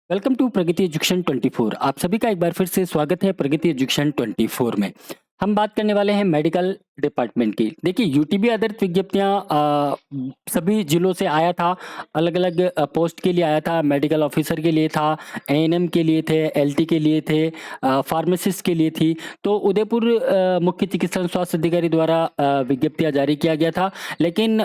Welcome to Pragati education 24। आप सभी का एक बार फिर से स्वागत है प्रगति एजुकेशन 24 में। हम बात करने वाले हैं मेडिकल डिपार्टमेंट की। देखिए यूटीबी आधारित विज्ञप्तियां सभी जिलों से आया था, अलग अलग पोस्ट के लिए आया था। मेडिकल ऑफिसर के लिए था, एएनएम के लिए थे, एलटी के लिए थे, फार्मासिस्ट के लिए थी। तो उदयपुर मुख्य चिकित्सा स्वास्थ्य अधिकारी द्वारा विज्ञप्तियां जारी किया गया था, लेकिन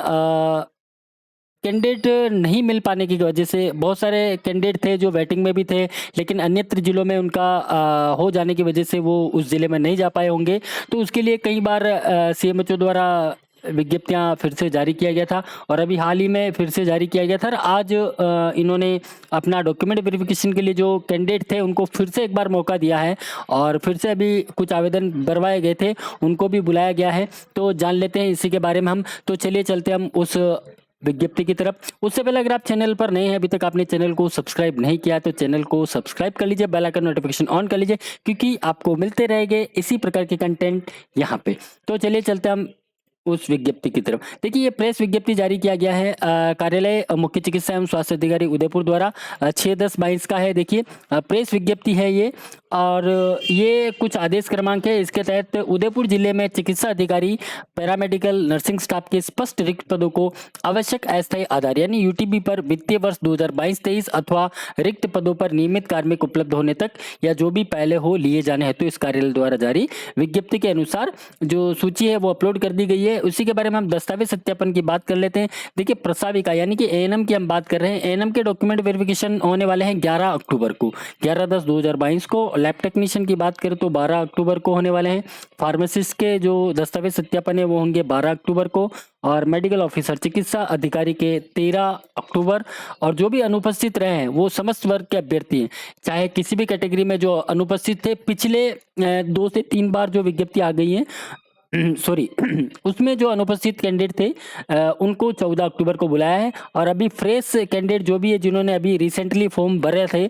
कैंडिडेट नहीं मिल पाने की वजह से बहुत सारे कैंडिडेट थे जो वेटिंग में भी थे, लेकिन अन्यत्र जिलों में उनका हो जाने की वजह से वो उस ज़िले में नहीं जा पाए होंगे। तो उसके लिए कई बार सीएमएचओ द्वारा विज्ञप्तियां फिर से जारी किया गया था और अभी हाल ही में फिर से जारी किया गया था। और आज इन्होंने अपना डॉक्यूमेंट वेरिफिकेशन के लिए जो कैंडिडेट थे उनको फिर से एक बार मौका दिया है और फिर से अभी कुछ आवेदन भरवाए गए थे, उनको भी बुलाया गया है। तो जान लेते हैं इसी के बारे में हम। तो चलिए चलते हम उस विज्ञप्ति की तरफ। उससे पहले अगर आप चैनल पर नए हैं, अभी तक आपने चैनल को सब्सक्राइब नहीं किया तो चैनल को सब्सक्राइब कर लीजिए, बेल आइकन नोटिफिकेशन ऑन कर लीजिए, क्योंकि आपको मिलते रहेंगे इसी प्रकार के कंटेंट यहाँ पे। तो चलिए चलते हम उस विज्ञप्ति की तरफ। देखिए ये प्रेस विज्ञप्ति जारी किया गया है कार्यालय मुख्य चिकित्सा एवं स्वास्थ्य अधिकारी उदयपुर द्वारा 6/10/22 का है। देखिए प्रेस विज्ञप्ति है ये, और ये कुछ आदेश क्रमांक है। इसके तहत उदयपुर जिले में चिकित्सा अधिकारी, पैरामेडिकल, नर्सिंग स्टाफ के स्पष्ट रिक्त पदों को आवश्यक अस्थायी आधार यानी यूटीबी पर वित्तीय वर्ष 2022-23 अथवा रिक्त पदों पर नियमित कार्मिक उपलब्ध होने तक या जो भी पहले हो लिए जाने हेतु इस कार्यालय द्वारा जारी विज्ञप्ति के अनुसार जो सूची है वो अपलोड कर दी गई है। उसी के बारे में हम दस्तावेज सत्यापन की बात कर लेते हैं। देखिए प्रस्ताविका यानी कि एएनएम की हम बात कर रहे हैं। एएनएम के डॉक्यूमेंट वेरिफिकेशन होने वाले हैं 11 अक्टूबर को, 11/10/2022 को। लैब टेक्नीशियन की बात करें तो 12 अक्टूबर को होने वाले हैं। फार्मासिस्ट के जो दस्तावेज सत्यापन है वो होंगे 12 अक्टूबर को, और मेडिकल ऑफिसर चिकित्सा अधिकारी के 13 अक्टूबर। और जो भी अनुपस्थित रहे हैं वो समस्त वर्ग के अभ्यर्थी हैं, चाहे किसी भी कैटेगरी में जो अनुपस्थित थे पिछले 2 से 3 बार जो विज्ञप्ति आ गई है सॉरी उसमें जो अनुपस्थित कैंडिडेट थे उनको 14 अक्टूबर को बुलाया है। और अभी फ्रेश कैंडिडेट जो भी है जिन्होंने अभी रिसेंटली फॉर्म भरे थे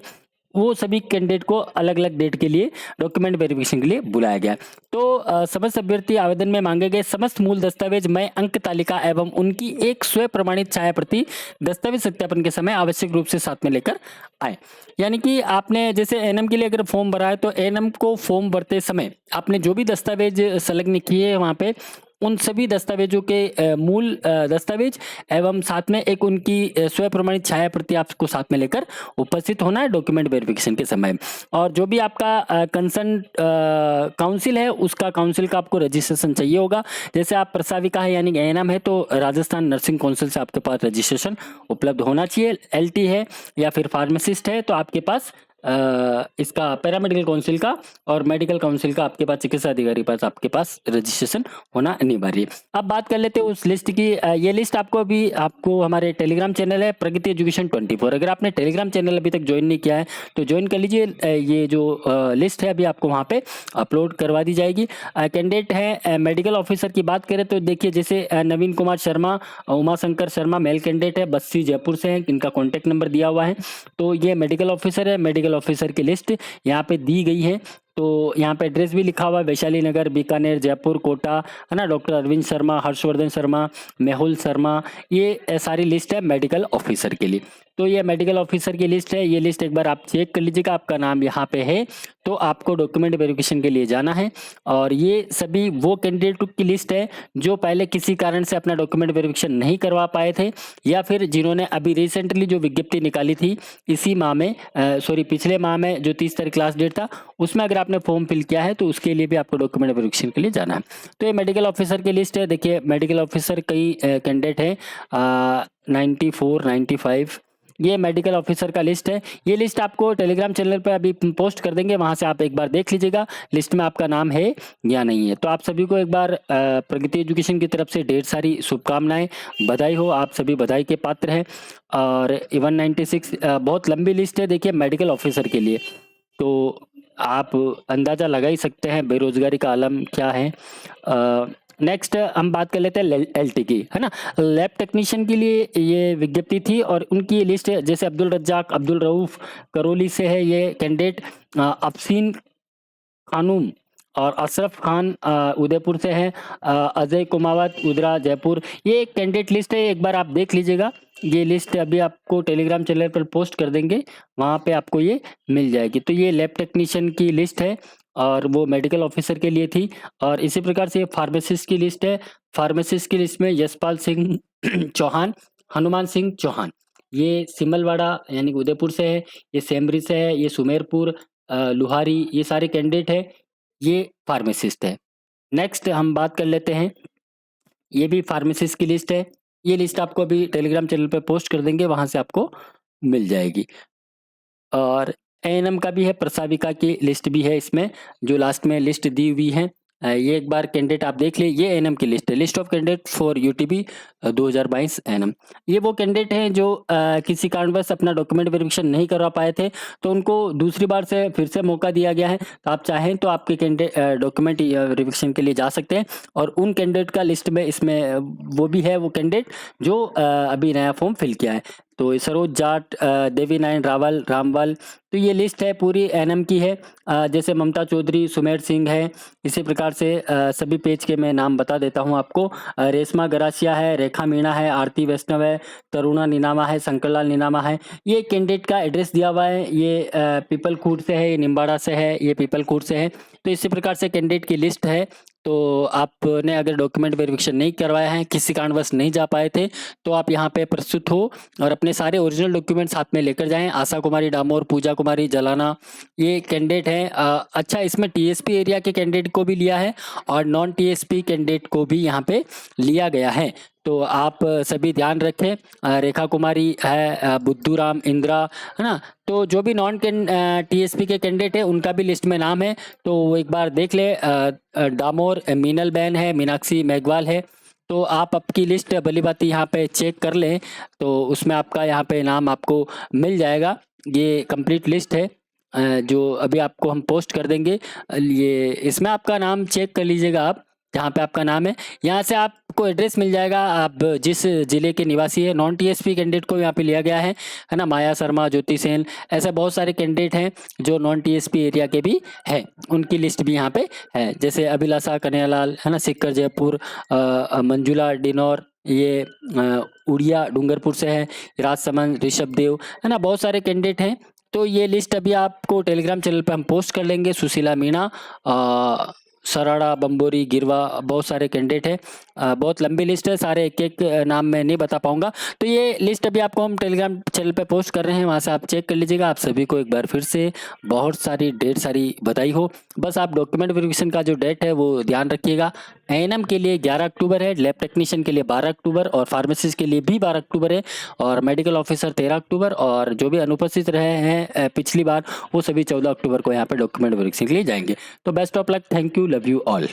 वो सभी कैंडिडेट को अलग अलग डेट के लिए डॉक्यूमेंट वेरिफिकेशन के लिए बुलाया गया। तो समस्त अभ्यर्थी आवेदन में मांगे गए समस्त मूल दस्तावेज में अंक तालिका एवं उनकी एक स्वयं प्रमाणित छाया प्रति दस्तावेज सत्यापन के समय आवश्यक रूप से साथ में लेकर आए। यानी कि आपने जैसे एएनएम के लिए अगर फॉर्म भरा है तो एएनएम को फॉर्म भरते समय आपने जो भी दस्तावेज संलग्न किए हैं वहाँ पे उन सभी दस्तावेजों के मूल दस्तावेज एवं साथ में एक उनकी स्वयं प्रमाणित छाया प्रति आपको साथ में लेकर उपस्थित होना है डॉक्यूमेंट वेरिफिकेशन के समय। और जो भी आपका कंसर्न काउंसिल है उसका काउंसिल का आपको रजिस्ट्रेशन चाहिए होगा। जैसे आप प्रस्ताविका है यानी एएनएम है तो राजस्थान नर्सिंग काउंसिल से आपके पास रजिस्ट्रेशन उपलब्ध होना चाहिए। एलटी है या फिर फार्मासिस्ट है तो आपके पास इसका पैरामेडिकल काउंसिल का और मेडिकल काउंसिल का आपके पास चिकित्सा अधिकारी पास आपके पास रजिस्ट्रेशन होना अनिवार्य है। अब बात कर लेते हैं उस लिस्ट की। ये लिस्ट आपको हमारे टेलीग्राम चैनल है प्रगति एजुकेशन 24। अगर आपने टेलीग्राम चैनल अभी तक ज्वाइन नहीं किया है तो ज्वाइन कर लीजिए। ये जो लिस्ट है अभी आपको वहाँ पे अपलोड करवा दी जाएगी। कैंडिडेट है मेडिकल ऑफिसर की बात करें तो देखिए जैसे नवीन कुमार शर्मा, उमाशंकर शर्मा मेल कैंडिडेट है, बस्सी जयपुर से हैं, इनका कॉन्टैक्ट नंबर दिया हुआ है। तो ये मेडिकल ऑफिसर है। मेडिकल ऑफिसर की लिस्ट यहाँ पे दी गई है। तो यहाँ पे एड्रेस भी लिखा हुआ है, वैशाली नगर, बीकानेर, जयपुर, कोटा, है ना। डॉक्टर अरविंद शर्मा, हर्षवर्धन शर्मा, मेहुल शर्मा, ये सारी लिस्ट है मेडिकल ऑफिसर के लिए। तो ये मेडिकल ऑफिसर की लिस्ट है। ये लिस्ट एक बार आप चेक कर लीजिएगा, आपका नाम यहाँ पे है तो आपको डॉक्यूमेंट वेरिफिकेशन के लिए जाना है। और ये सभी वो कैंडिडेट की लिस्ट है जो पहले किसी कारण से अपना डॉक्यूमेंट वेरिफिकेशन नहीं करवा पाए थे, या फिर जिन्होंने अभी रिसेंटली जो विज्ञप्ति निकाली थी इसी माह में पिछले माह में जो 30 तारीख लास्ट डेट था उसमें अगर आपने फॉर्म फिल किया है तो उसके लिए भी आपको डॉक्यूमेंट वेरिफिकेशन के लिए जाना है। तो ये मेडिकल ऑफिसर की लिस्ट है। देखिए मेडिकल ऑफिसर कई कैंडिडेट हैं 94, 95, ये मेडिकल ऑफिसर का लिस्ट है। ये लिस्ट आपको टेलीग्राम चैनल पर अभी पोस्ट कर देंगे, वहां से आप एक बार देख लीजिएगा लिस्ट में आपका नाम है या नहीं है। तो आप सभी को एक बार प्रगति एजुकेशन की तरफ से ढेर सारी शुभकामनाएं, बधाई हो, आप सभी बधाई के पात्र हैं। और 196 बहुत लंबी लिस्ट है देखिए मेडिकल ऑफिसर के लिए, तो आप अंदाज़ा लगा ही सकते हैं बेरोजगारी का आलम क्या है। नेक्स्ट हम बात कर लेते हैं एलटी की, है ना। लैब टेक्नीशियन के लिए ये विज्ञप्ति थी और उनकी ये लिस्ट है। जैसे अब्दुल रज्जाक, अब्दुल रऊफ करौली से है ये कैंडिडेट, अफसीन खानूम और अशरफ खान उदयपुर से है, अजय कुमावत उदरा जयपुर। ये एक कैंडिडेट लिस्ट है, एक बार आप देख लीजिएगा। ये लिस्ट अभी आपको टेलीग्राम चैनल पर पोस्ट कर देंगे, वहाँ पे आपको ये मिल जाएगी। तो ये लैब टेक्नीशियन की लिस्ट है और वो मेडिकल ऑफिसर के लिए थी। और इसी प्रकार से ये फार्मासिस्ट की लिस्ट है। फार्मासिस्ट की लिस्ट में यशपाल सिंह चौहान, हनुमान सिंह चौहान, ये सिमलवाड़ा यानी कि उदयपुर से है, ये सेमरी से है, ये सुमेरपुर, लुहारी, ये सारे कैंडिडेट है, ये फार्मासिस्ट है। नेक्स्ट हम बात कर लेते हैं, ये भी फार्मासिस्ट की लिस्ट है। ये लिस्ट आपको अभी टेलीग्राम चैनल पे पोस्ट कर देंगे, वहाँ से आपको मिल जाएगी। और एएनएम का भी है, प्रसाविका की लिस्ट भी है इसमें, जो लास्ट में लिस्ट दी हुई है। ये एक बार कैंडिडेट आप देख लिए, ये एएनएम की लिस्ट है, list of candidate for UTV 2022 ANM. ये वो कैंडिडेट हैं जो किसी कारणवश अपना डॉक्यूमेंट वेरिफिकेशन नहीं करवा पाए थे, तो उनको दूसरी बार से फिर से मौका दिया गया है। तो आप चाहें तो आपके कैंडिडेट डॉक्यूमेंट वेरिफिकेशन के लिए जा सकते हैं। और उन कैंडिडेट का लिस्ट में इसमें वो भी है, वो कैंडिडेट जो अभी नया फॉर्म फिल किया है। तो सरोज जाट, देवी नारायण रावल, रामवाल, तो ये लिस्ट है पूरी एएनएम की है। जैसे ममता चौधरी, सुमेर सिंह है, इसी प्रकार से सभी पेज के मैं नाम बता देता हूँ आपको। रेशमा गरासिया है, रेखा मीणा है, आरती वैष्णव है, तरुणा निनामा है, शंकरलाल निनामा है। ये कैंडिडेट का एड्रेस दिया हुआ है, ये पीपल खूट से है, ये निम्बाड़ा से है, ये पीपल खूट से है। तो इसी प्रकार से कैंडिडेट की लिस्ट है। तो आपने अगर डॉक्यूमेंट वेरिफिकेशन नहीं करवाया है, किसी कारणवश नहीं जा पाए थे, तो आप यहाँ पे प्रस्तुत हो और अपने सारे ओरिजिनल डॉक्यूमेंट साथ में लेकर जाएं। आशा कुमारी डामोर, पूजा कुमारी जलाना, ये कैंडिडेट हैं। अच्छा, इसमें टीएसपी एरिया के कैंडिडेट को भी लिया है और नॉन टीएसपी कैंडिडेट को भी यहाँ पे लिया गया है। तो आप सभी ध्यान रखें। रेखा कुमारी है, बुद्धू राम, इंदिरा, है ना। तो जो भी नॉन टीएसपी के कैंडिडेट है उनका भी लिस्ट में नाम है, तो वो एक बार देख ले। डामोर मीनल बैन है, मीनाक्षी मेघवाल है। तो आप आपकी लिस्ट भली भांति यहाँ पे चेक कर लें, तो उसमें आपका यहाँ पे नाम आपको मिल जाएगा। ये कंप्लीट लिस्ट है जो अभी आपको हम पोस्ट कर देंगे। ये इसमें आपका नाम चेक कर लीजिएगा आप, जहाँ पे आपका नाम है। यहाँ से आपको एड्रेस मिल जाएगा, आप जिस जिले के निवासी है। नॉन टीएसपी कैंडिडेट को यहाँ पे लिया गया है ना। माया शर्मा, ज्योति सेन, ऐसे बहुत सारे कैंडिडेट हैं जो नॉन टीएसपी एरिया के भी है, उनकी लिस्ट भी यहाँ पे है। जैसे अभिलाषा कन्हैयालाल, है ना, सिक्कर जयपुर, मंजुला डिनौर, ये उड़िया डूंगरपुर से है, राजसमंद, ऋषभ देव, है ना, बहुत सारे कैंडिडेट हैं। तो ये लिस्ट अभी आपको टेलीग्राम चैनल पे हम पोस्ट कर लेंगे। सुशीला मीणा, सराड़ा, बम्बोरी, गिरवा, बहुत सारे कैंडिडेट हैं। बहुत लंबी लिस्ट है, सारे एक एक नाम मैं नहीं बता पाऊंगा। तो ये लिस्ट अभी आपको हम टेलीग्राम चैनल पे पोस्ट कर रहे हैं, वहाँ से आप चेक कर लीजिएगा। आप सभी को एक बार फिर से बहुत सारी ढेर सारी बधाई हो। बस आप डॉक्यूमेंट वेरिफिकेशन का जो डेट है वो ध्यान रखिएगा। एएनएम के लिए 11 अक्टूबर है, लैब टेक्नीशियन के लिए 12 अक्टूबर और फार्मासिस्ट के लिए भी 12 अक्टूबर है, और मेडिकल ऑफिसर 13 अक्टूबर, और जो भी अनुपस्थित रहे हैं पिछली बार वो सभी 14 अक्टूबर को यहाँ पे डॉक्यूमेंट वेरिफिकेशन के लिए जाएंगे। तो best of luck, thank you, love you all.